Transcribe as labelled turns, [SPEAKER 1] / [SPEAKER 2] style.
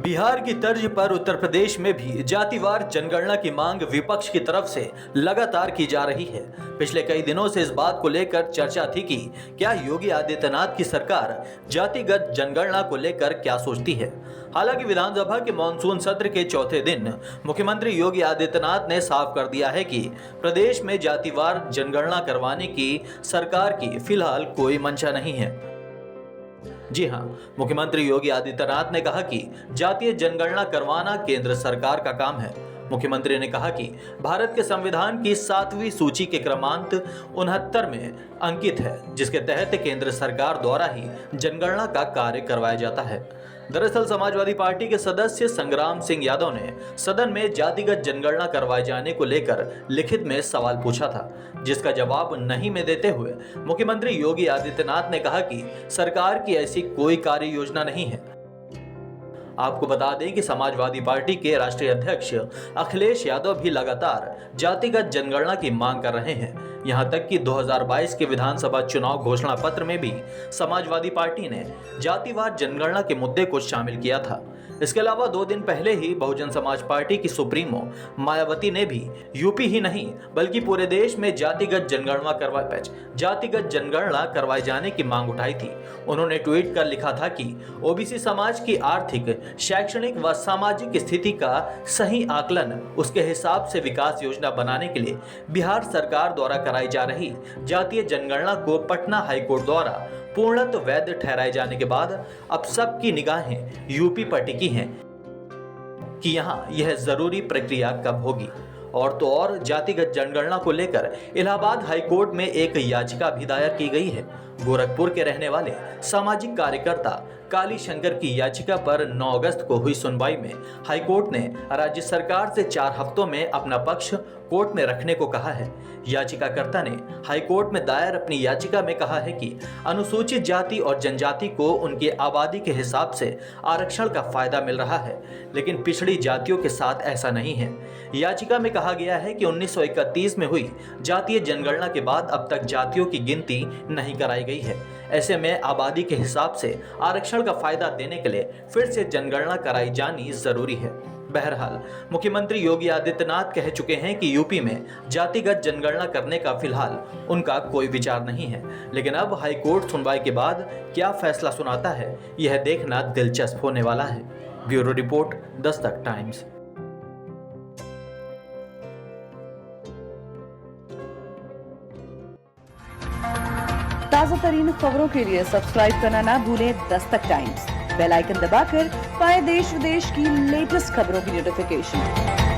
[SPEAKER 1] बिहार की तर्ज पर उत्तर प्रदेश में भी जातिवार जनगणना की मांग विपक्ष की तरफ से लगातार की जा रही है। पिछले कई दिनों से इस बात को लेकर चर्चा थी कि क्या योगी आदित्यनाथ की सरकार जातिगत जनगणना को लेकर क्या सोचती है। हालांकि विधानसभा के मानसून सत्र के चौथे दिन मुख्यमंत्री योगी आदित्यनाथ ने साफ कर दिया है कि प्रदेश में जातिवार जनगणना करवाने की सरकार की फिलहाल कोई मंशा नहीं है। जी हां, मुख्यमंत्री योगी आदित्यनाथ ने कहा कि जातीय जनगणना करवाना केंद्र सरकार का काम है। मुख्यमंत्री ने कहा कि भारत के संविधान की 7वीं सूची के क्रमांक 69 में अंकित है, जिसके तहत केंद्र सरकार द्वारा ही जनगणना का कार्य करवाया जाता है। दरअसल समाजवादी पार्टी के सदस्य संग्राम सिंह यादव ने सदन में जातिगत जनगणना करवाए जाने को लेकर लिखित में सवाल पूछा था, जिसका जवाब नहीं में देते हुए मुख्यमंत्री योगी आदित्यनाथ ने कहा कि सरकार की ऐसी कोई कार्य योजना नहीं है। आपको बता दें कि समाजवादी पार्टी के राष्ट्रीय अध्यक्ष अखिलेश यादव भी लगातार जातिगत जनगणना की मांग कर रहे हैं। यहां तक कि 2022 के विधानसभा चुनाव घोषणा पत्र में भी समाजवादी पार्टी ने जातिवार जनगणना के मुद्दे को शामिल किया था। इसके अलावा 2 दिन पहले ही बहुजन समाज पार्टी की सुप्रीमो मायावती ने भी यूपी ही नहीं बल्कि पूरे देश में जातिगत जनगणना करवाए जाने की मांग उठाई थी। उन्होंने ट्वीट कर लिखा था कि ओबीसी समाज की आर्थिक, शैक्षणिक व सामाजिक स्थिति का सही आकलन, उसके हिसाब से विकास योजना बनाने के लिए बिहार सरकार द्वारा कराई जा रही जातीय जनगणना को पटना हाईकोर्ट द्वारा पूर्णतः वैध ठहराए जाने के बाद अब सबकी निगाहें यूपी पर टिकी हैं कि यहां यह जरूरी प्रक्रिया कब होगी। और तो और जातिगत जनगणना को लेकर इलाहाबाद हाईकोर्ट में एक याचिका भी दायर की गई है। गोरखपुर के रहने वाले सामाजिक कार्यकर्ता काली शंकर की याचिका पर 9 अगस्त को हुई सुनवाई में हाईकोर्ट ने राज्य सरकार से 4 हफ्तों में अपना पक्ष कोर्ट में रखने को कहा है। याचिकाकर्ता ने हाईकोर्ट में दायर अपनी याचिका में कहा है कि अनुसूचित जाति और जनजाति को उनकी आबादी के हिसाब से आरक्षण का फायदा मिल रहा है, लेकिन पिछड़ी जातियों के साथ ऐसा नहीं है। याचिका में कहा गया है कि 1931 में हुई जातीय जनगणना के बाद अब तक जातियों की गिनती नहीं कराई गई है। ऐसे में आबादी के हिसाब से आरक्षण का फायदा देने के लिए फिर से जनगणना कराई जानी जरूरी है। बहरहाल मुख्यमंत्री योगी आदित्यनाथ कह चुके हैं कि यूपी में जातिगत जनगणना करने का फिलहाल उनका कोई विचार नहीं है, लेकिन अब हाईकोर्ट सुनवाई के बाद क्या फैसला सुनाता है, यह देखना दिलचस्प होने वाला है। Bureau report, Dastak times.
[SPEAKER 2] ताजा तरीन खबरों के लिए सब्सक्राइब करना ना भूलें दस्तक टाइम्स। बेल आइकन दबाकर पाएं देश विदेश की लेटेस्ट खबरों की नोटिफिकेशन।